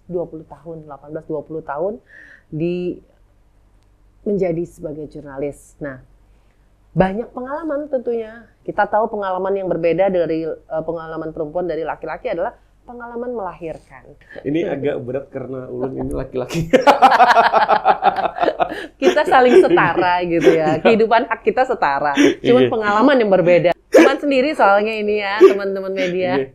20 tahun, 18-20 tahun menjadi sebagai jurnalis. Nah, banyak pengalaman tentunya. Kita tahu pengalaman yang berbeda dari pengalaman perempuan dari laki-laki adalah pengalaman melahirkan. Ini agak berat karena Ulun ini laki-laki. Kita saling setara gitu ya. Kehidupan hak kita setara. Cuman pengalaman yang berbeda. Cuman sendiri soalnya ini ya, teman-teman media.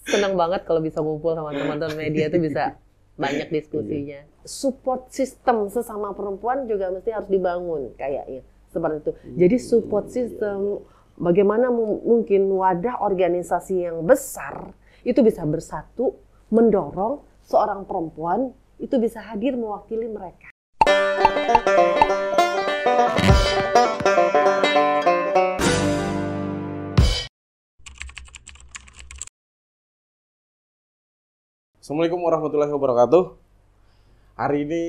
Senang banget kalau bisa ngumpul sama teman-teman media itu bisa banyak diskusinya. Support system sesama perempuan juga mesti harus dibangun kayaknya. Seperti itu. Jadi support system, bagaimana mungkin wadah organisasi yang besar itu bisa bersatu mendorong seorang perempuan itu bisa hadir mewakili mereka. Assalamualaikum warahmatullahi wabarakatuh. Hari ini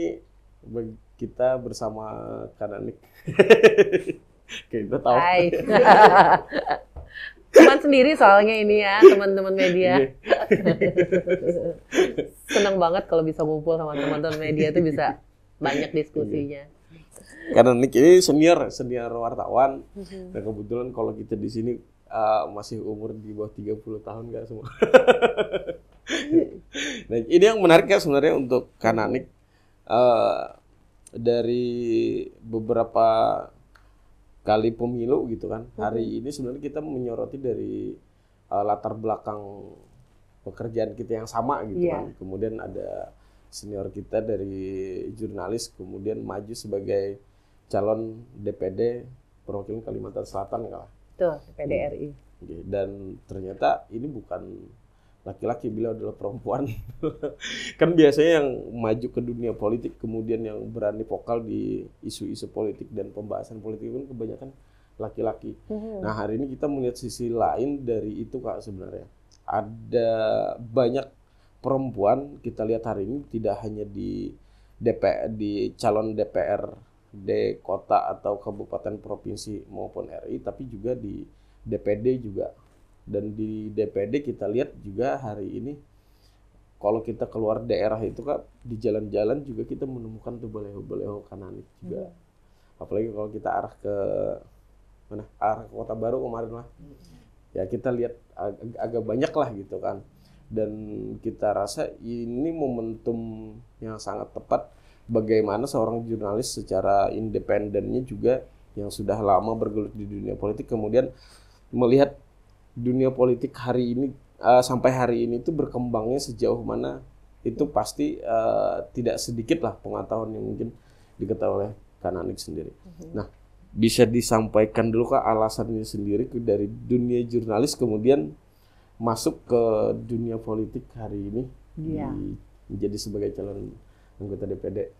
kita bersama Kananik. Kita tahu. Hai. Cuman sendiri soalnya ini ya, teman-teman media. Senang banget kalau bisa ngumpul sama teman-teman media itu bisa banyak diskusinya. Kananik ini senior wartawan. Dan kebetulan kalau kita di sini masih umur di bawah 30 tahun nggak semua. Nah, ini yang menarik ya sebenarnya untuk Kananik. Dari beberapa kali pemilu gitu kan. Hari ini sebenarnya kita menyoroti dari latar belakang pekerjaan kita yang sama gitu kan. Kemudian ada senior kita dari jurnalis kemudian maju sebagai calon DPD perwakilan Kalimantan Selatan kalah. Tuh, DPD RI. Dan ternyata ini bukan laki-laki, beliau adalah perempuan. Kan biasanya yang maju ke dunia politik kemudian yang berani vokal di isu-isu politik dan pembahasan politik kan kebanyakan laki-laki. Nah, hari ini kita melihat sisi lain dari itu Kak sebenarnya. Ada banyak perempuan kita lihat hari ini tidak hanya di DPR, di calon DPRD kota atau kabupaten provinsi maupun RI, tapi juga di DPD juga. Dan di DPD kita lihat juga hari ini kalau kita keluar daerah itu Kak, di jalan-jalan juga kita menemukan tuh baleho-baleho Kananik juga. Apalagi kalau kita arah ke mana? Arah ke Kota Baru kemarin lah. Ya kita lihat agak banyak lah gitu kan. Dan kita rasa ini momentum yang sangat tepat bagaimana seorang jurnalis secara independennya juga yang sudah lama bergelut di dunia politik kemudian melihat dunia politik hari ini sampai hari ini itu berkembangnya sejauh mana itu pasti tidak sedikit lah pengetahuan yang mungkin diketahui oleh Kananik sendiri. Nah, bisa disampaikan dulu Kak alasannya sendiri dari dunia jurnalis kemudian masuk ke dunia politik hari ini menjadi sebagai calon anggota DPD.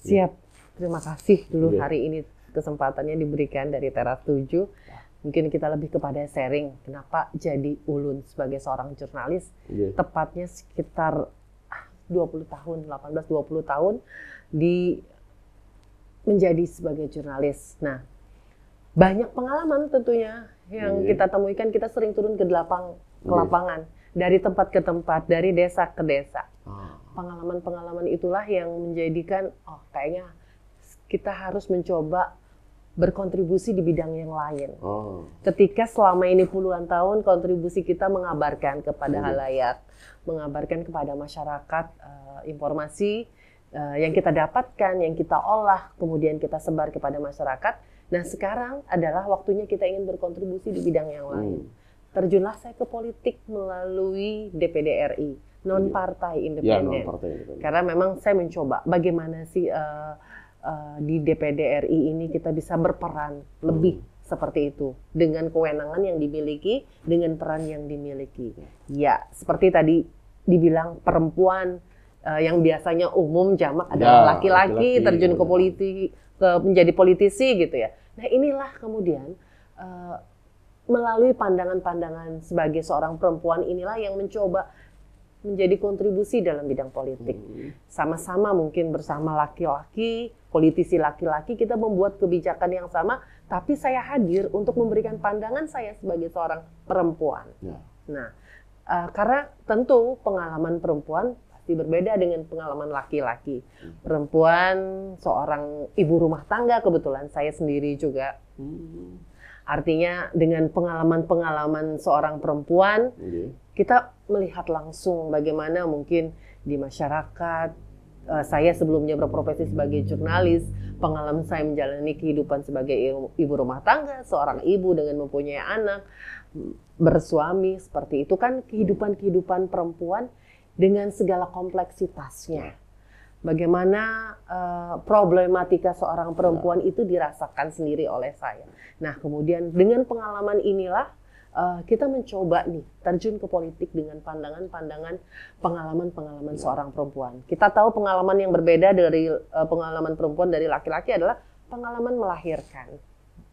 Siap. Terima kasih dulu hari ini kesempatannya diberikan dari Teras 7. Mungkin kita lebih kepada sharing kenapa jadi Ulun sebagai seorang jurnalis. Tepatnya sekitar 20 tahun, 18-20 tahun menjadi sebagai jurnalis. Nah, banyak pengalaman tentunya yang kita temukan. Kita sering turun ke lapangan, dari tempat ke tempat, dari desa ke desa. Pengalaman-pengalaman itulah yang menjadikan kayaknya kita harus mencoba berkontribusi di bidang yang lain. Ketika selama ini puluhan tahun kontribusi kita mengabarkan kepada halayak, mengabarkan kepada masyarakat informasi yang kita dapatkan, yang kita olah, kemudian kita sebar kepada masyarakat. Nah, sekarang adalah waktunya kita ingin berkontribusi di bidang yang lain. Terjunlah saya ke politik melalui DPD RI, non-partai independen. Karena memang saya mencoba bagaimana sih di DPD RI ini kita bisa berperan lebih seperti itu dengan kewenangan yang dimiliki, dengan peran yang dimiliki. Ya, seperti tadi dibilang perempuan yang biasanya umum jamak adalah laki-laki terjun ke politik, menjadi politisi gitu ya. Nah, inilah kemudian melalui pandangan-pandangan sebagai seorang perempuan inilah yang mencoba menjadi kontribusi dalam bidang politik. Sama-sama mungkin bersama laki-laki, politisi laki-laki, kita membuat kebijakan yang sama, tapi saya hadir untuk memberikan pandangan saya sebagai seorang perempuan. Nah, Karena tentu pengalaman perempuan pasti berbeda dengan pengalaman laki-laki. Perempuan seorang ibu rumah tangga, kebetulan saya sendiri juga. Artinya dengan pengalaman-pengalaman seorang perempuan, kita melihat langsung bagaimana mungkin di masyarakat. Saya sebelumnya berprofesi sebagai jurnalis, pengalaman saya menjalani kehidupan sebagai ibu rumah tangga, seorang ibu dengan mempunyai anak, bersuami, seperti itu kan kehidupan perempuan dengan segala kompleksitasnya. Bagaimana problematika seorang perempuan itu dirasakan sendiri oleh saya. Nah, kemudian dengan pengalaman inilah kita mencoba nih terjun ke politik dengan pandangan-pandangan pengalaman-pengalaman seorang perempuan. Kita tahu pengalaman yang berbeda dari pengalaman perempuan dari laki-laki adalah pengalaman melahirkan.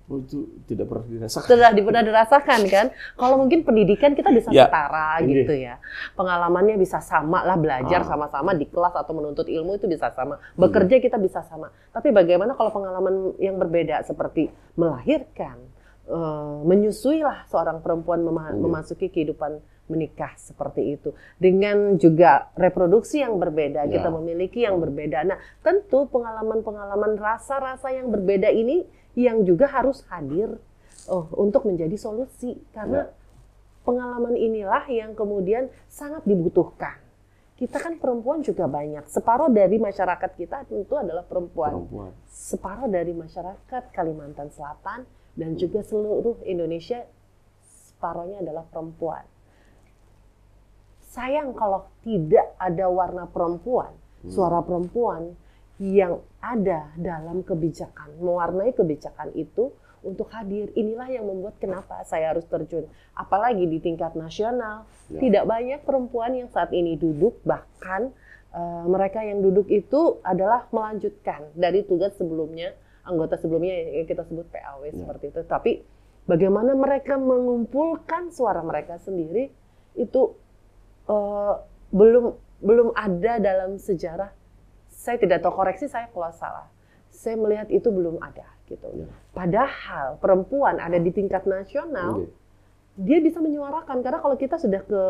Itu tidak pernah dirasakan. Tidak pernah dirasakan kan? Kalau mungkin pendidikan kita bisa setara gitu ya. Pengalamannya bisa sama lah, belajar sama-sama di kelas atau menuntut ilmu itu bisa sama. Bekerja kita bisa sama. Tapi bagaimana kalau pengalaman yang berbeda seperti melahirkan, menyusui lah seorang perempuan memasuki kehidupan menikah seperti itu. Dengan juga reproduksi yang berbeda, kita memiliki yang berbeda. Nah, tentu pengalaman-pengalaman rasa-rasa yang berbeda ini yang juga harus hadir untuk menjadi solusi. Karena pengalaman inilah yang kemudian sangat dibutuhkan. Kita kan perempuan juga banyak. Separuh dari masyarakat kita tentu adalah perempuan. Separuh dari masyarakat Kalimantan Selatan dan juga seluruh Indonesia, separuhnya adalah perempuan. Sayang kalau tidak ada warna perempuan, suara perempuan yang ada dalam kebijakan, mewarnai kebijakan itu untuk hadir. Inilah yang membuat kenapa saya harus terjun. Apalagi di tingkat nasional, tidak banyak perempuan yang saat ini duduk, bahkan mereka yang duduk itu adalah melanjutkan dari tugas sebelumnya, anggota sebelumnya yang kita sebut PAW seperti itu. Tapi bagaimana mereka mengumpulkan suara mereka sendiri itu belum ada dalam sejarah. Saya tidak tahu, koreksi saya kalau salah. Saya melihat itu belum ada gitu. Padahal perempuan ada di tingkat nasional, dia bisa menyuarakan. Karena kalau kita sudah ke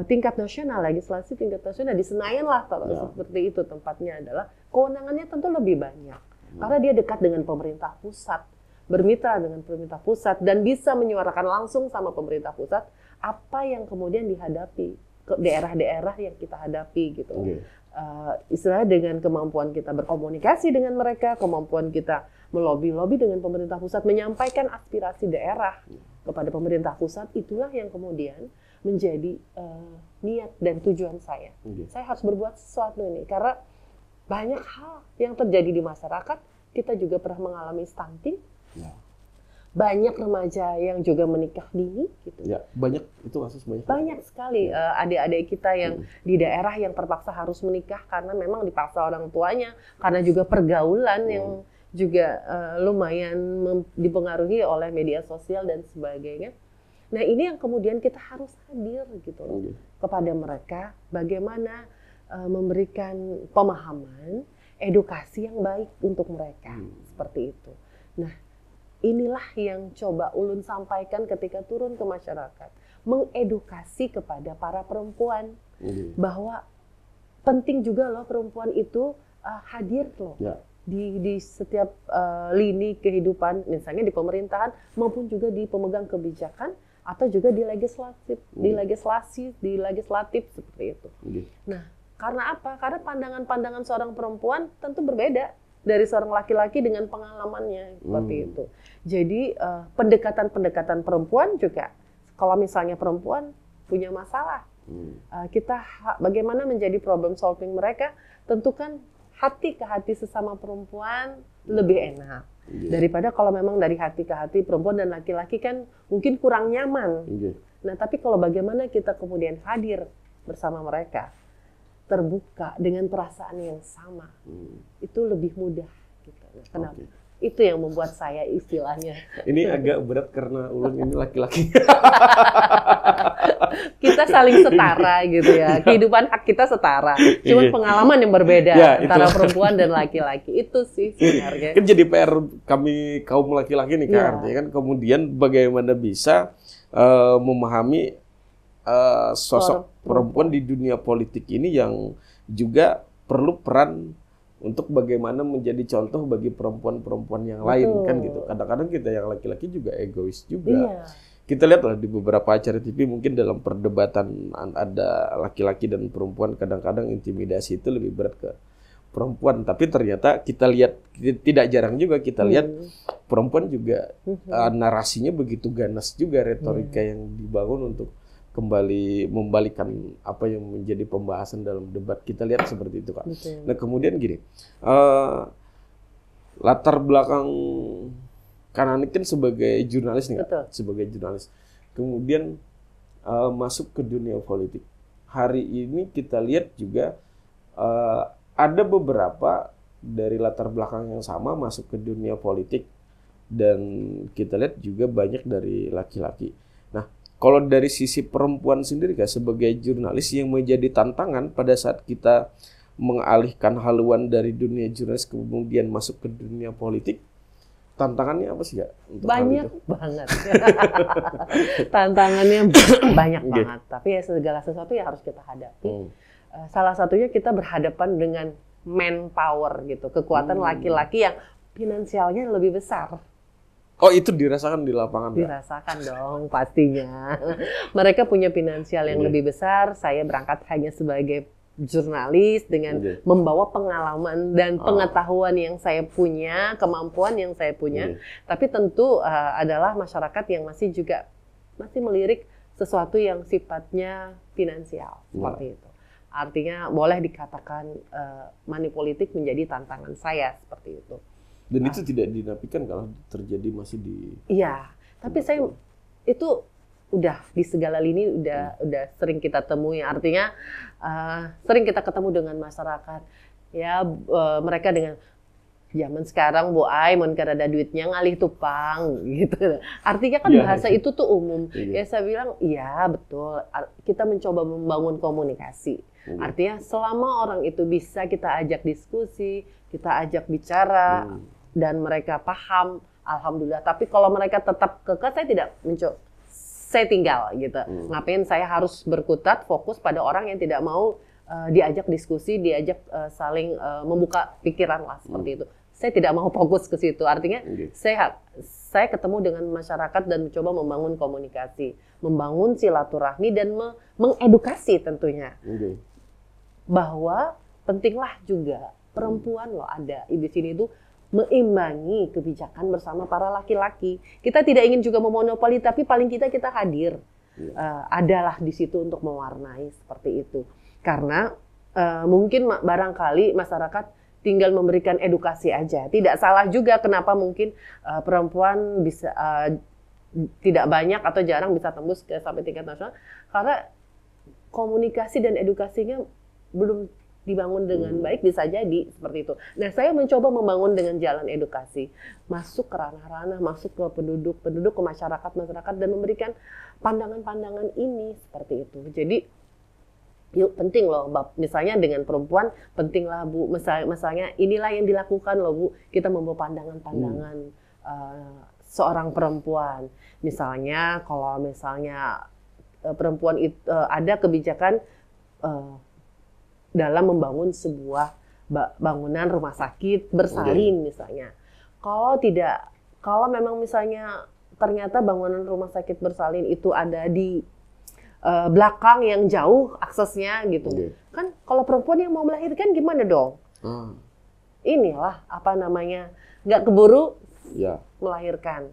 tingkat nasional, legislasi tingkat nasional di Senayan lah kalau seperti itu tempatnya adalah kewenangannya tentu lebih banyak. Karena dia dekat dengan pemerintah pusat, bermitra dengan pemerintah pusat dan bisa menyuarakan langsung sama pemerintah pusat apa yang kemudian dihadapi ke daerah-daerah yang kita hadapi gitu. Istilahnya dengan kemampuan kita berkomunikasi dengan mereka, kemampuan kita melobi-lobi dengan pemerintah pusat, menyampaikan aspirasi daerah kepada pemerintah pusat, itulah yang kemudian menjadi niat dan tujuan saya. Saya harus berbuat sesuatu ini, karena banyak hal yang terjadi di masyarakat, kita juga pernah mengalami stunting, banyak remaja yang juga menikah dini gitu. Banyak itu kasus banyak. Banyak sekali adik-adik kita yang di daerah yang terpaksa harus menikah karena memang dipaksa orang tuanya, karena juga pergaulan yang juga lumayan dipengaruhi oleh media sosial dan sebagainya. Nah, ini yang kemudian kita harus hadir gitu kepada mereka, bagaimana memberikan pemahaman, edukasi yang baik untuk mereka seperti itu. Nah, inilah yang coba Ulun sampaikan ketika turun ke masyarakat, mengedukasi kepada para perempuan bahwa penting juga loh perempuan itu hadir loh di setiap lini kehidupan, misalnya di pemerintahan maupun juga di pemegang kebijakan atau juga di legislatif seperti itu. Nah, karena apa? Karena pandangan-pandangan seorang perempuan tentu berbeda dari seorang laki-laki dengan pengalamannya seperti itu. Jadi pendekatan-pendekatan perempuan juga, kalau misalnya perempuan punya masalah, kita bagaimana menjadi problem solving mereka, tentu kan hati ke hati sesama perempuan lebih enak daripada kalau memang dari hati ke hati perempuan dan laki-laki kan mungkin kurang nyaman. Nah, tapi kalau bagaimana kita kemudian hadir bersama mereka, terbuka dengan perasaan yang sama, itu lebih mudah gitu. Nah, kenapa? Itu yang membuat saya istilahnya. Ini agak berat karena Ulun ini laki-laki. Kita saling setara gitu ya. Kehidupan hak kita setara. Cuman pengalaman yang berbeda antara perempuan dan laki-laki. Itu sih sebenarnya. Kan jadi PR kami kaum laki-laki nih Kak. Artinya kan kemudian bagaimana bisa memahami sosok perempuan di dunia politik ini yang juga perlu peran untuk bagaimana menjadi contoh bagi perempuan-perempuan yang lain kan gitu. Kadang-kadang kita yang laki-laki juga egois juga. Iya. Kita lihatlah di beberapa acara TV mungkin dalam perdebatan ada laki-laki dan perempuan, kadang-kadang intimidasi itu lebih berat ke perempuan. Tapi ternyata kita lihat, tidak jarang juga kita lihat perempuan juga narasinya begitu ganas juga, retorika yang dibangun untuk kembali membalikan apa yang menjadi pembahasan dalam debat. Kita lihat seperti itu, Kak. Nah, kemudian gini, latar belakang Kananik kan sebagai jurnalis nih, Kak. Sebagai jurnalis. Kemudian masuk ke dunia politik. Hari ini kita lihat juga ada beberapa dari latar belakang yang sama masuk ke dunia politik, dan kita lihat juga banyak dari laki-laki. Nah, kalau dari sisi perempuan sendiri, Kak, sebagai jurnalis yang menjadi tantangan pada saat kita mengalihkan haluan dari dunia jurnalis kemudian masuk ke dunia politik, tantangannya apa sih, Kak? Banyak banget. Tantangannya banyak banget. Tapi ya segala sesuatu ya harus kita hadapi. Salah satunya kita berhadapan dengan manpower gitu, kekuatan laki-laki yang finansialnya lebih besar. Oh, itu dirasakan di lapangan? Dirasakan dong, pastinya. Mereka punya finansial yang lebih besar. Saya berangkat hanya sebagai jurnalis dengan membawa pengalaman dan pengetahuan yang saya punya, kemampuan yang saya punya. Tapi tentu adalah masyarakat yang masih melirik sesuatu yang sifatnya finansial, seperti itu. Artinya boleh dikatakan money politik menjadi tantangan saya, seperti itu. Dan itu tidak dinafikan kalau terjadi masih di... Iya, tapi saya itu udah di segala lini udah sering kita temui. Artinya sering kita ketemu dengan masyarakat. Ya mereka dengan zaman sekarang Bu Ai mun kada duitnya ngalih tupang gitu. Artinya kan bahasa itu tuh umum. Ya saya bilang iya betul. Kita mencoba membangun komunikasi. Artinya selama orang itu bisa kita ajak diskusi, kita ajak bicara, dan mereka paham, alhamdulillah. Tapi kalau mereka tetap kekeh, saya tidak mencoba. Saya tinggal gitu. Ngapain saya harus berkutat fokus pada orang yang tidak mau diajak diskusi, diajak saling membuka pikiran lah seperti itu. Saya tidak mau fokus ke situ. Artinya saya ketemu dengan masyarakat dan mencoba membangun komunikasi, membangun silaturahmi dan mengedukasi tentunya. Bahwa pentinglah juga perempuan loh ada di sini itu meimbangi kebijakan bersama para laki-laki. Kita tidak ingin juga memonopoli, tapi paling kita hadir. Adalah di situ untuk mewarnai seperti itu. Karena mungkin barangkali masyarakat tinggal memberikan edukasi aja. Tidak salah juga kenapa mungkin perempuan bisa tidak banyak atau jarang bisa tembus sampai tingkat nasional. Karena komunikasi dan edukasinya belum dibangun dengan baik, bisa jadi seperti itu. Nah, saya mencoba membangun dengan jalan edukasi, masuk ke ranah-ranah, masuk ke penduduk, ke masyarakat dan memberikan pandangan-pandangan ini seperti itu. Jadi, yuk penting loh, misalnya dengan perempuan, pentinglah Bu, misalnya inilah yang dilakukan loh Bu, kita membawa pandangan-pandangan seorang perempuan. Misalnya, kalau misalnya perempuan itu ada kebijakan dalam membangun sebuah bangunan rumah sakit bersalin misalnya. Kalau memang misalnya ternyata bangunan rumah sakit bersalin itu ada di belakang yang jauh aksesnya gitu. Kan kalau perempuan yang mau melahirkan gimana dong? Inilah apa namanya, nggak keburu melahirkan.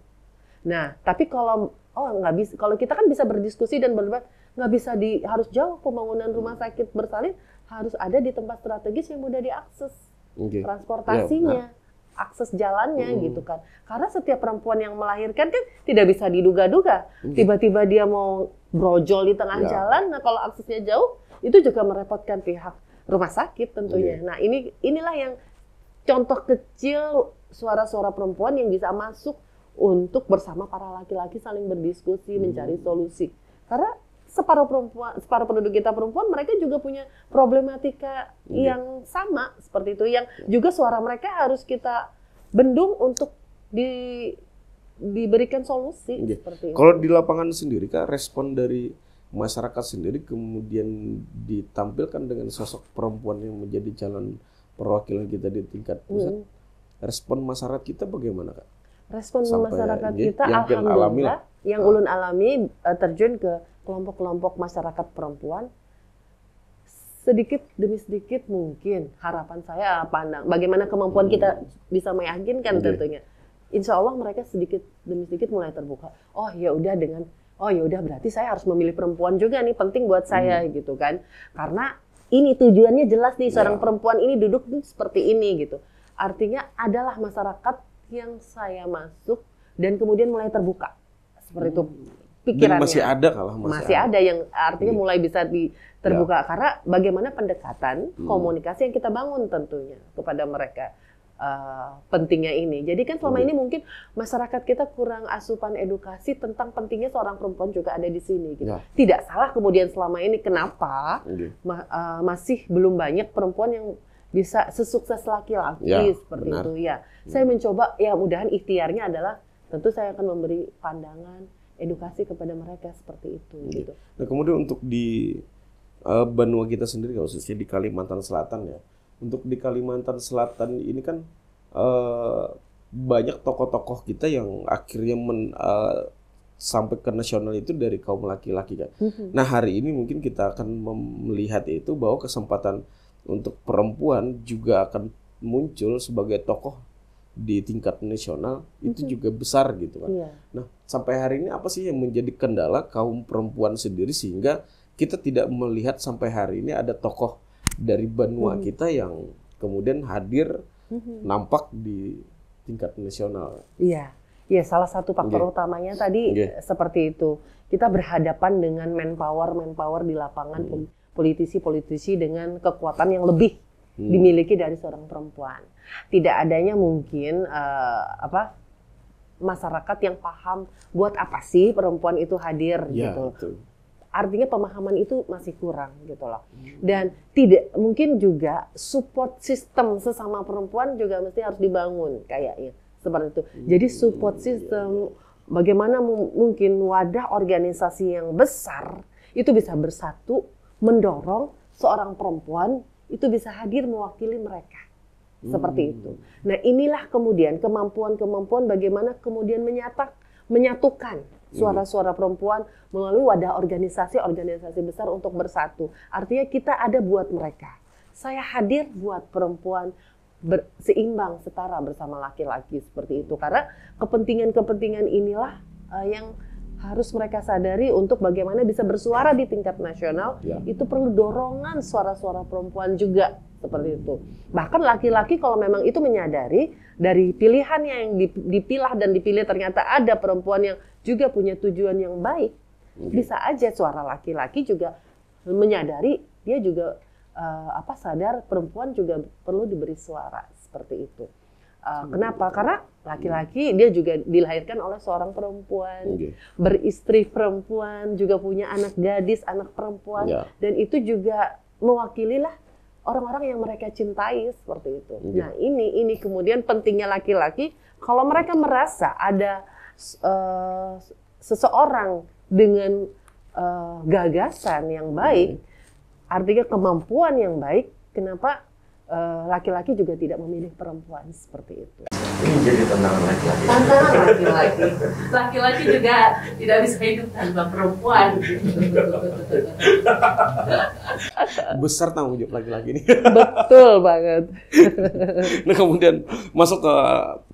Nah, tapi kalau nggak bisa, kalau kita kan bisa berdiskusi dan berdebat, nggak bisa harus jauh pembangunan rumah sakit bersalin, harus ada di tempat strategis yang mudah diakses transportasinya, akses jalannya gitu kan. Karena setiap perempuan yang melahirkan kan tidak bisa diduga-duga. Tiba-tiba dia mau brojol di tengah jalan, nah kalau aksesnya jauh, itu juga merepotkan pihak rumah sakit tentunya. Nah inilah yang contoh kecil suara-suara perempuan yang bisa masuk untuk bersama para laki-laki saling berdiskusi, mencari solusi. Karena separuh penduduk kita perempuan, mereka juga punya problematika yang sama seperti itu, yang juga suara mereka harus kita bendung untuk diberikan solusi seperti itu. Kalau di lapangan sendiri, Kak, respon dari masyarakat sendiri kemudian ditampilkan dengan sosok perempuan yang menjadi calon perwakilan kita di tingkat pusat, respon masyarakat kita bagaimana, Kak? Respon Sampai masyarakat ini kita yang alhamdulillah yang ulun alami terjun ke kelompok-kelompok masyarakat perempuan sedikit demi sedikit, mungkin harapan saya pandang bagaimana kemampuan kita bisa meyakinkan tentunya. Insya Allah mereka sedikit demi sedikit mulai terbuka. Oh ya udah berarti saya harus memilih perempuan juga nih, penting buat saya gitu kan. Karena ini tujuannya jelas nih, seorang perempuan ini duduk nih seperti ini gitu. Artinya adalah masyarakat yang saya masuk dan kemudian mulai terbuka. Seperti itu pikirannya. Dan masih ada masih ada yang artinya mulai bisa terbuka karena bagaimana pendekatan komunikasi yang kita bangun tentunya kepada mereka. Pentingnya ini. Jadi kan selama ini mungkin masyarakat kita kurang asupan edukasi tentang pentingnya seorang perempuan juga ada di sini. Gitu. Tidak salah kemudian selama ini kenapa masih belum banyak perempuan yang bisa sesukses laki-laki seperti itu ya. Saya mencoba ya mudahan ikhtiarnya adalah tentu saya akan memberi pandangan edukasi kepada mereka seperti itu. Gitu. Nah kemudian untuk di benua kita sendiri khususnya di Kalimantan Selatan ya. Untuk di Kalimantan Selatan ini kan banyak tokoh-tokoh kita yang akhirnya sampai ke nasional itu dari kaum laki-laki kan. Nah hari ini mungkin kita akan melihat itu bahwa kesempatan untuk perempuan juga akan muncul sebagai tokoh di tingkat nasional itu juga besar gitu kan. Nah sampai hari ini apa sih yang menjadi kendala kaum perempuan sendiri sehingga kita tidak melihat sampai hari ini ada tokoh dari benua kita yang kemudian hadir nampak di tingkat nasional. Iya, salah satu faktor utamanya tadi seperti itu. Kita berhadapan dengan manpower di lapangan, politisi-politisi dengan kekuatan yang lebih dimiliki dari seorang perempuan. Tidak adanya mungkin masyarakat yang paham buat apa sih perempuan itu hadir gitu. Betul. Artinya pemahaman itu masih kurang gitu loh. Dan tidak mungkin juga support system sesama perempuan juga mesti harus dibangun kayaknya seperti itu. Jadi support system bagaimana mungkin wadah organisasi yang besar itu bisa bersatu mendorong seorang perempuan itu bisa hadir mewakili mereka. Seperti itu. Nah, inilah kemudian kemampuan-kemampuan bagaimana kemudian menyatukan suara-suara perempuan melalui wadah organisasi besar untuk bersatu. Artinya kita ada buat mereka. Saya hadir buat perempuan seimbang, setara bersama laki-laki seperti itu. Karena kepentingan-kepentingan inilah yang harus mereka sadari untuk bagaimana bisa bersuara di tingkat nasional. Itu perlu dorongan suara-suara perempuan juga seperti itu. Bahkan laki-laki kalau memang itu menyadari dari pilihannya yang dipilah dan dipilih ternyata ada perempuan yang juga punya tujuan yang baik, bisa aja suara laki-laki juga menyadari dia juga sadar perempuan juga perlu diberi suara seperti itu. Kenapa? Karena laki-laki dia juga dilahirkan oleh seorang perempuan, beristri perempuan, juga punya anak gadis, anak perempuan, dan itu juga mewakililah orang-orang yang mereka cintai seperti itu. Nah ini kemudian pentingnya laki-laki kalau mereka merasa ada seseorang dengan gagasan yang baik, artinya kemampuan yang baik, kenapa laki-laki juga tidak memilih perempuan seperti itu? Ini jadi tantangan laki-laki. Tantangan laki-laki. Laki-laki juga tidak bisa hidup tanpa perempuan. Besar tanggung jawab laki-laki ini. Betul banget. Nah kemudian masuk ke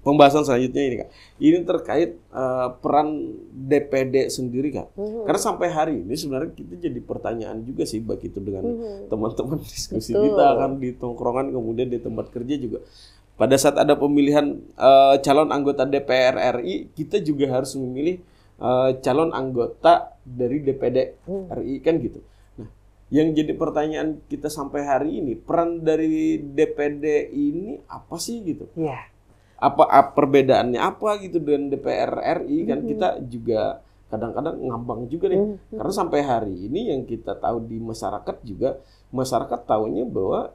pembahasan selanjutnya ini Kak. Ini terkait peran DPD sendiri Kak. Karena sampai hari ini sebenarnya kita jadi pertanyaan juga sih baik itu dengan teman-teman diskusi kita kan di tongkrongan kemudian di tempat kerja juga. Pada saat ada pemilihan calon anggota DPR RI, kita juga harus memilih calon anggota dari DPD RI kan gitu. Nah, yang jadi pertanyaan kita sampai hari ini, peran dari DPD ini apa sih gitu? Iya. Apa perbedaannya apa gitu dengan DPR RI kan kita juga kadang-kadang ngambang juga nih. Karena sampai hari ini yang kita tahu di masyarakat juga masyarakat tahunya bahwa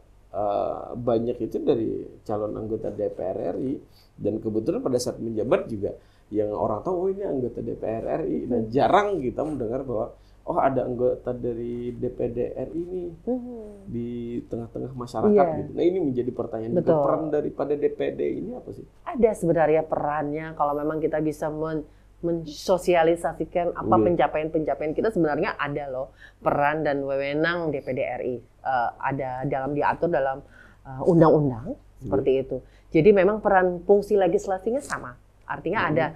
banyak itu dari calon anggota DPR RI dan kebetulan pada saat menjabat juga yang orang tahu oh ini anggota DPR RI dan jarang kita mendengar bahwa oh ada anggota dari DPD RI nih di tengah-tengah masyarakat gitu. Nah ini menjadi pertanyaan juga, peran daripada DPD ini apa sih? Ada sebenarnya perannya kalau memang kita bisa mensosialisasikan apa pencapaian-pencapaian kita, sebenarnya ada loh peran dan wewenang DPD RI. Ada diatur dalam undang-undang seperti itu. Jadi memang peran fungsi legislasinya sama. Artinya ada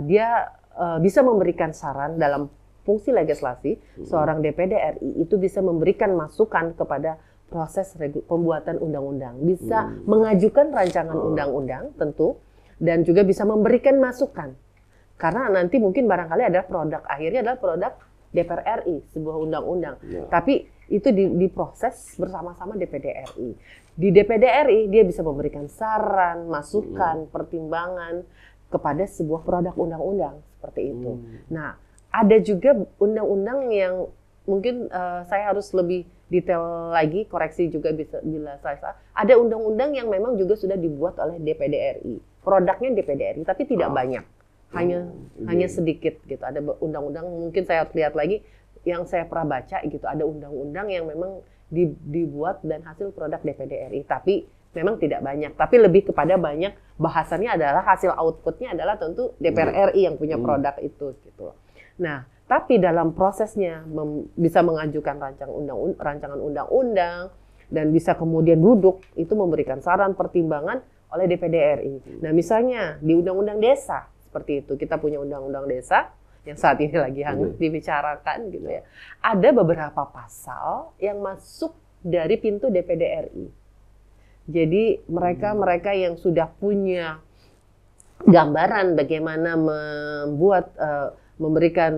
dia bisa memberikan saran dalam fungsi legislasi. Seorang DPD RI itu bisa memberikan masukan kepada proses pembuatan undang-undang, bisa mengajukan rancangan undang-undang tentu, dan juga bisa memberikan masukan. Karena nanti mungkin barangkali ada produk akhirnya adalah produk DPR RI, sebuah undang-undang. Tapi itu diproses bersama-sama DPD RI. Di DPD RI dia bisa memberikan saran, masukan, pertimbangan kepada sebuah produk undang-undang seperti itu. Nah, ada juga undang-undang yang mungkin saya harus lebih detail lagi, koreksi juga bisa bila saya salah. Ada undang-undang yang memang juga sudah dibuat oleh DPD RI. Produknya DPD RI, tapi tidak banyak. Hanya sedikit gitu. Ada undang-undang, mungkin saya harus lihat lagi yang saya pernah baca gitu. Ada undang-undang yang memang dibuat dan hasil produk DPD RI, tapi memang tidak banyak. Tapi lebih kepada banyak, bahasannya adalah hasil outputnya adalah tentu DPR RI yang punya produk itu gitu. Nah, tapi dalam prosesnya bisa mengajukan rancangan undang-undang dan bisa kemudian duduk itu memberikan saran pertimbangan oleh DPD RI. Nah, misalnya di Undang-Undang Desa seperti itu, kita punya Undang-Undang Desa yang saat ini lagi hangat dibicarakan gitu ya. Ada beberapa pasal yang masuk dari pintu DPD RI. Jadi mereka yang sudah punya gambaran bagaimana memberikan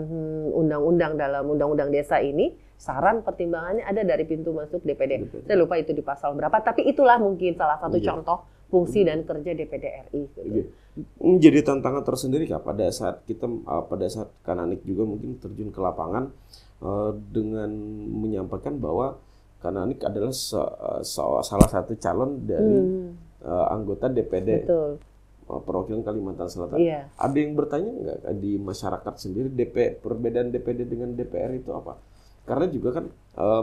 undang-undang dalam Undang-Undang Desa ini, saran pertimbangannya ada dari pintu masuk DPD. Saya lupa itu di pasal berapa, tapi itulah mungkin salah satu contoh fungsi dan kerja DPD RI. Gitu. Menjadi tantangan tersendiri Kak pada saat Kananik juga mungkin terjun ke lapangan dengan menyampaikan bahwa Kananik adalah salah satu calon dari anggota DPD. Betul. Perwakilan Kalimantan Selatan. Ada yang bertanya nggak di masyarakat sendiri perbedaan DPD dengan DPR itu apa? Karena juga kan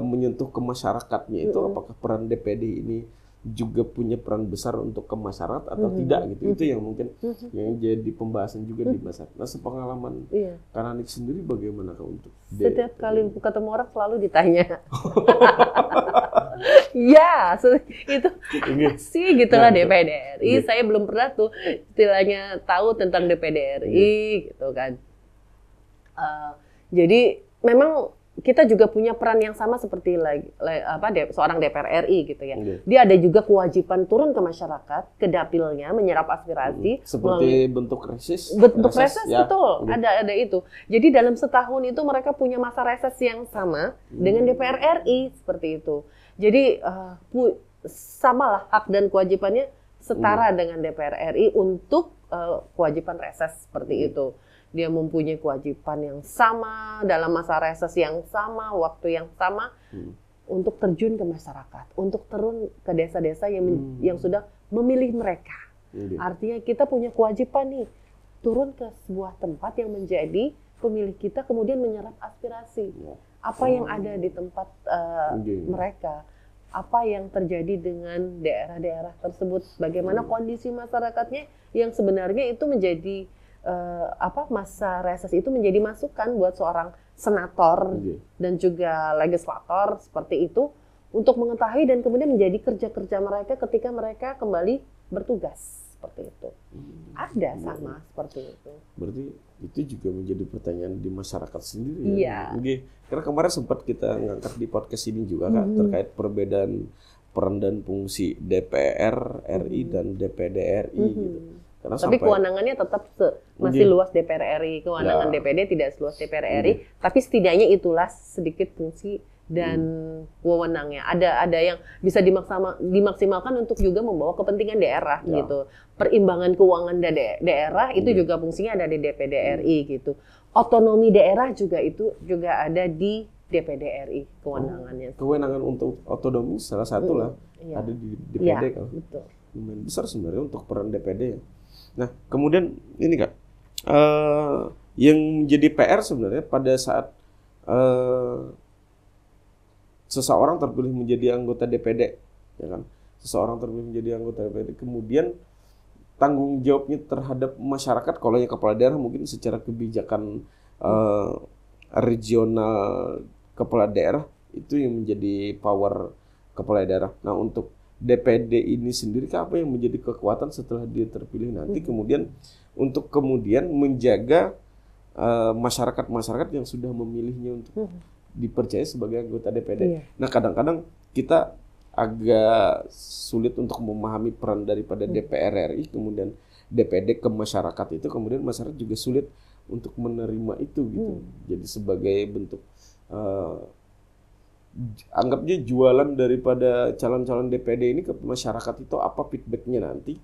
menyentuh ke masyarakatnya itu apakah peran DPD ini juga punya peran besar untuk ke masyarakat atau tidak gitu? Itu yang mungkin yang jadi pembahasan juga di masyarakat. Nah, sepengalaman Kananik sendiri bagaimana Kak untuk setiap kali ketemu orang selalu ditanya. Ya, itu sih gitulah DPD RI. Saya belum pernah tuh istilahnya tahu tentang DPD RI gitu kan. Jadi memang kita juga punya peran yang sama seperti seorang DPR RI gitu ya. Dia ada juga kewajiban turun ke masyarakat, ke dapilnya, menyerap aspirasi. Seperti bentuk reses. Bentuk reses ya. Betul, ada itu. Jadi dalam setahun itu mereka punya masa reses yang sama dengan DPR RI seperti itu. Jadi samalah hak dan kewajibannya setara dengan DPR RI untuk kewajiban reses seperti itu. Dia mempunyai kewajiban yang sama dalam masa reses yang sama, waktu yang sama untuk terjun ke masyarakat, untuk turun ke desa-desa yang sudah memilih mereka. Artinya kita punya kewajiban nih turun ke sebuah tempat yang menjadi pemilih kita, kemudian menyerap aspirasi. Apa yang ada di tempat mereka, apa yang terjadi dengan daerah-daerah tersebut, bagaimana kondisi masyarakatnya yang sebenarnya itu menjadi masa reses itu menjadi masukan buat seorang senator dan juga legislator seperti itu untuk mengetahui dan kemudian menjadi kerja-kerja mereka ketika mereka kembali bertugas seperti itu. Ada sama seperti itu. Berarti itu juga menjadi pertanyaan di masyarakat sendiri ya. Karena kemarin sempat kita ngangkat di podcast ini juga Kak terkait perbedaan peran dan fungsi DPR RI dan DPD RI gitu. Karena tapi kewenangannya tetap masih luas DPR RI, kewenangan DPD tidak seluas DPR RI, tapi setidaknya itulah sedikit fungsi dan wewenangnya. Ada yang bisa dimaksimalkan untuk juga membawa kepentingan daerah gitu. Perimbangan keuangan daerah itu juga fungsinya ada di DPD RI gitu. Otonomi daerah juga ada di DPD RI kewenangannya. Kewenangan untuk otonomi salah satu lah ada di DPD kan. Betul. Lumayan besar sebenarnya untuk peran DPD. Nah, kemudian ini Kak, yang menjadi PR sebenarnya pada saat seseorang terpilih menjadi anggota DPD, ya kan? Seseorang terpilih menjadi anggota DPD, kemudian tanggung jawabnya terhadap masyarakat, kalau yang kepala daerah mungkin secara kebijakan regional kepala daerah itu yang menjadi power kepala daerah. Nah, untuk DPD ini sendiri apa yang menjadi kekuatan setelah dia terpilih nanti, kemudian untuk kemudian menjaga masyarakat-masyarakat yang sudah memilihnya untuk dipercaya sebagai anggota DPD. Iya. Nah, kadang-kadang kita agak sulit untuk memahami peran daripada DPR RI, kemudian DPD ke masyarakat itu, kemudian masyarakat juga sulit untuk menerima itu gitu. Jadi sebagai bentuk anggapnya jualan daripada calon-calon DPD ini ke masyarakat, itu apa feedbacknya nanti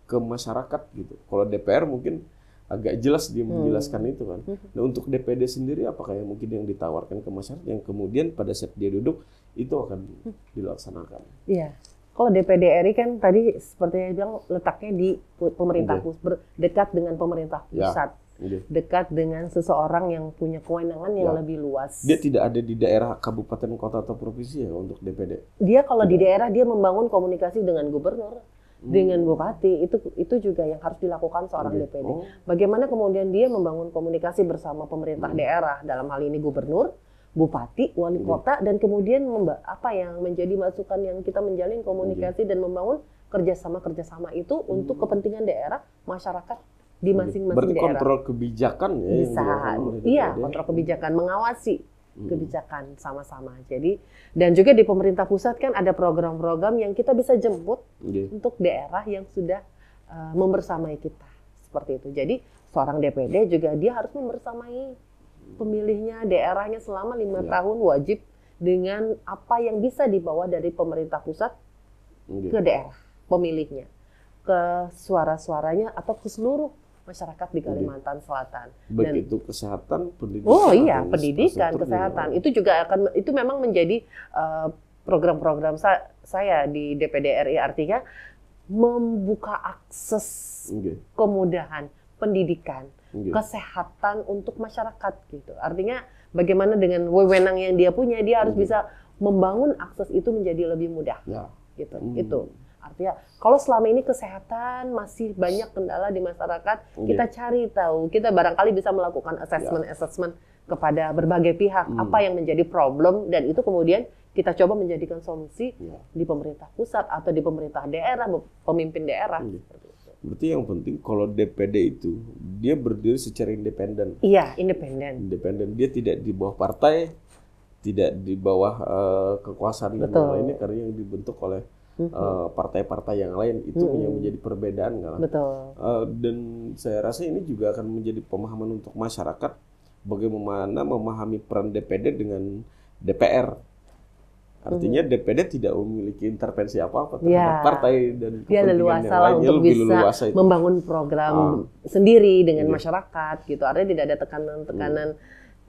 ke masyarakat gitu. Kalau DPR mungkin agak jelas dia menjelaskan itu kan. Nah, untuk DPD sendiri apakah yang mungkin yang ditawarkan ke masyarakat yang kemudian pada saat dia duduk itu akan dilaksanakan? Iya. Kalau DPD RI kan tadi seperti yang bilang letaknya di pemerintah pusat, dekat dengan pemerintah pusat. Dekat dengan seseorang yang punya kewenangan yang lebih luas. Dia tidak ada di daerah kabupaten, kota atau provinsi ya untuk DPD. Dia kalau di daerah dia membangun komunikasi dengan gubernur, dengan bupati, itu juga yang harus dilakukan seorang DPD. Bagaimana kemudian dia membangun komunikasi bersama pemerintah daerah, dalam hal ini gubernur, bupati, wali kota, dan kemudian apa yang menjadi masukan yang kita menjalin komunikasi dan membangun kerjasama itu untuk kepentingan daerah, masyarakat di masing-masing berarti daerah. Kontrol kebijakan ya? Bisa, iya, kontrol kebijakan, mengawasi kebijakan sama-sama. Jadi, dan juga di pemerintah pusat kan ada program-program yang kita bisa jemput untuk daerah yang sudah membersamai kita, seperti itu. Jadi seorang DPD juga dia harus membersamai pemilihnya, daerahnya selama 5 tahun, wajib dengan apa yang bisa dibawa dari pemerintah pusat ke daerah pemilihnya, ke suara-suaranya atau ke seluruh masyarakat di Kalimantan Selatan. Baik itu kesehatan, pendidikan. Oh iya, pendidikan, kesehatan. Itu juga itu memang menjadi program-program saya di DPD RI, artinya membuka akses kemudahan pendidikan, kesehatan untuk masyarakat gitu. Artinya bagaimana dengan wewenang yang dia punya, dia harus bisa membangun akses itu menjadi lebih mudah. Gitu. Itu. Artinya kalau selama ini kesehatan masih banyak kendala di masyarakat, kita cari tahu, kita barangkali bisa melakukan assessment kepada berbagai pihak apa yang menjadi problem, dan itu kemudian kita coba menjadikan solusi di pemerintah pusat atau di pemerintah daerah, pemimpin daerah. Berarti yang penting kalau DPD itu dia berdiri secara independen. Iya, independen. Independen, dia tidak di bawah partai, tidak di bawah kekuasaan dan lain-lainnya, karena yang dibentuk oleh partai-partai yang lain itu yang menjadi perbedaan kan? Betul. Dan saya rasa ini juga akan menjadi pemahaman untuk masyarakat bagaimana memahami peran DPD dengan DPR. Artinya DPD tidak memiliki intervensi apa-apa terhadap partai dan dia leluasa lah untuk bisa membangun program sendiri dengan masyarakat gitu. Artinya tidak ada tekanan-tekanan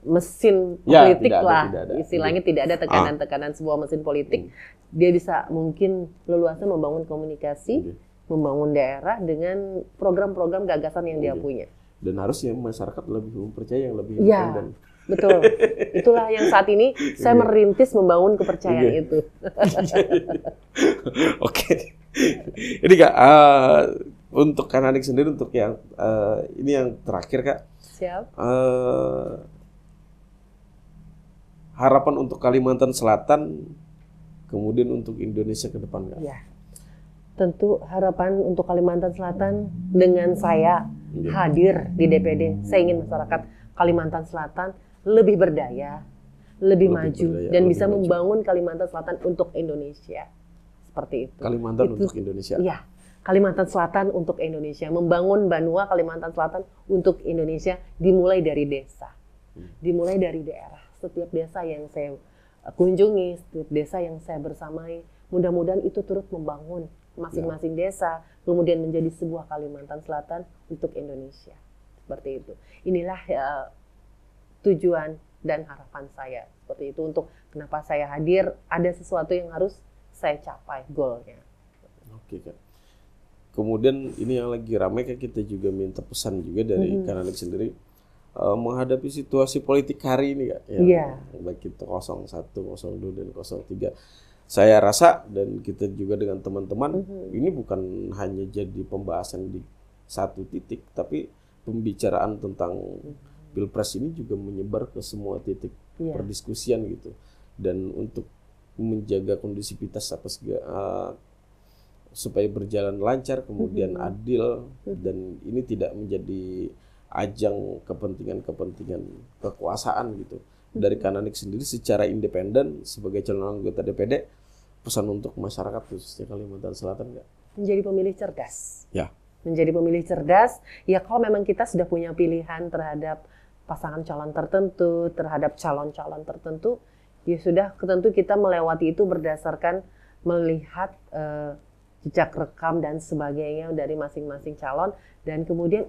mesin politik lah, istilahnya tidak ada tekanan-tekanan sebuah mesin politik. Dia bisa mungkin leluasa membangun komunikasi, membangun daerah dengan program-program gagasan yang dia punya. Dan harusnya masyarakat lebih mempercayai, yang lebih independen. Betul. Itulah yang saat ini saya merintis membangun kepercayaan itu. Oke. Ini Kak, untuk Kak Nanik sendiri, untuk yang ini yang terakhir Kak. Siap. Harapan untuk Kalimantan Selatan, kemudian untuk Indonesia ke depan Kak. Ya. Tentu harapan untuk Kalimantan Selatan dengan saya hadir di DPD, saya ingin masyarakat Kalimantan Selatan lebih berdaya, lebih maju, dan lebih bisa membangun Kalimantan Selatan untuk Indonesia. Seperti itu. Kalimantan untuk Indonesia. Iya, Kalimantan Selatan untuk Indonesia. Membangun Banua Kalimantan Selatan untuk Indonesia dimulai dari desa, dimulai dari daerah. Setiap desa yang saya kunjungi, setiap desa yang saya bersamai, mudah-mudahan itu turut membangun masing-masing desa, kemudian menjadi sebuah Kalimantan Selatan untuk Indonesia. Seperti itu. Inilah tujuan dan harapan saya. Seperti itu, untuk kenapa saya hadir, ada sesuatu yang harus saya capai, goalnya. Oke Kak. Kemudian ini yang lagi ramai Kak, kita juga minta pesan juga dari Kak Nanik sendiri. menghadapi situasi politik hari ini Kak, ya, Iya. baik itu 01, 02 dan 03. Saya rasa dan kita juga dengan teman-teman ini bukan hanya jadi pembahasan di satu titik, tapi pembicaraan tentang Pilpres ini juga menyebar ke semua titik perdiskusian gitu. Dan untuk menjaga kondusivitas supaya berjalan lancar, kemudian adil, dan ini tidak menjadi ajang kepentingan kekuasaan gitu. Dari Kananik sendiri secara independen sebagai calon anggota DPD, pesan untuk masyarakat khususnya Kalimantan Selatan nggak? Menjadi pemilih cerdas. Ya. Menjadi pemilih cerdas, ya kalau memang kita sudah punya pilihan terhadap pasangan calon tertentu, terhadap calon-calon tertentu, ya sudah tentu kita melewati itu berdasarkan melihat jejak rekam dan sebagainya dari masing-masing calon, dan kemudian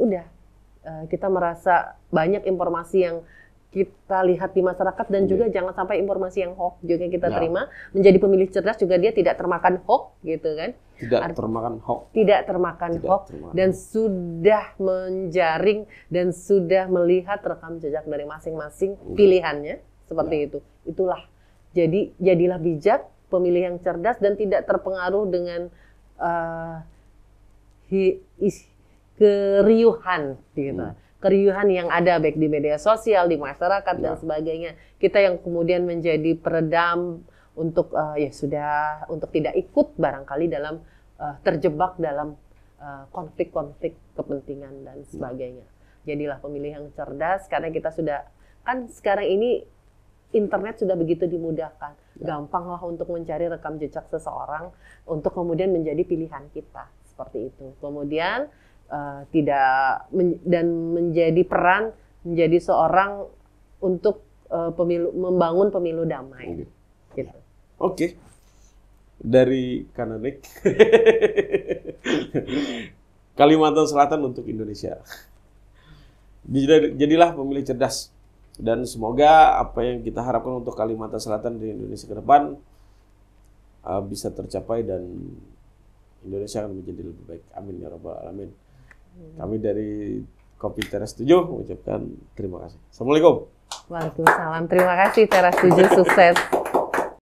kita merasa banyak informasi yang kita lihat di masyarakat dan juga jangan sampai informasi yang hoax juga kita terima. Menjadi pemilih cerdas juga dia tidak termakan hoax gitu kan. Tidak termakan hoax. Tidak termakan hoax dan sudah menjaring dan sudah melihat rekam jejak dari masing-masing pilihannya seperti itu. Itulah. Jadi jadilah bijak, pemilih yang cerdas dan tidak terpengaruh dengan keriuhan gitu. Keriuhan yang ada baik di media sosial, di masyarakat dan sebagainya. Kita yang kemudian menjadi peredam untuk untuk tidak ikut barangkali dalam terjebak dalam konflik-konflik kepentingan dan sebagainya. Jadilah pemilih yang cerdas karena kita sudah kan sekarang ini internet sudah begitu dimudahkan. Gampanglah untuk mencari rekam jejak seseorang untuk kemudian menjadi pilihan kita seperti itu. Kemudian menjadi peran menjadi seorang untuk membangun pemilu damai. Gitu. Oke. Dari Kananik Kalimantan Selatan untuk Indonesia. Jadilah pemilih cerdas dan semoga apa yang kita harapkan untuk Kalimantan Selatan di Indonesia ke depan bisa tercapai dan Indonesia akan menjadi lebih baik. Amin ya rabbal alamin. Kami dari Kopi Teras 7 mengucapkan terima kasih. Assalamualaikum. Waalaikumsalam. Terima kasih Teras 7, sukses.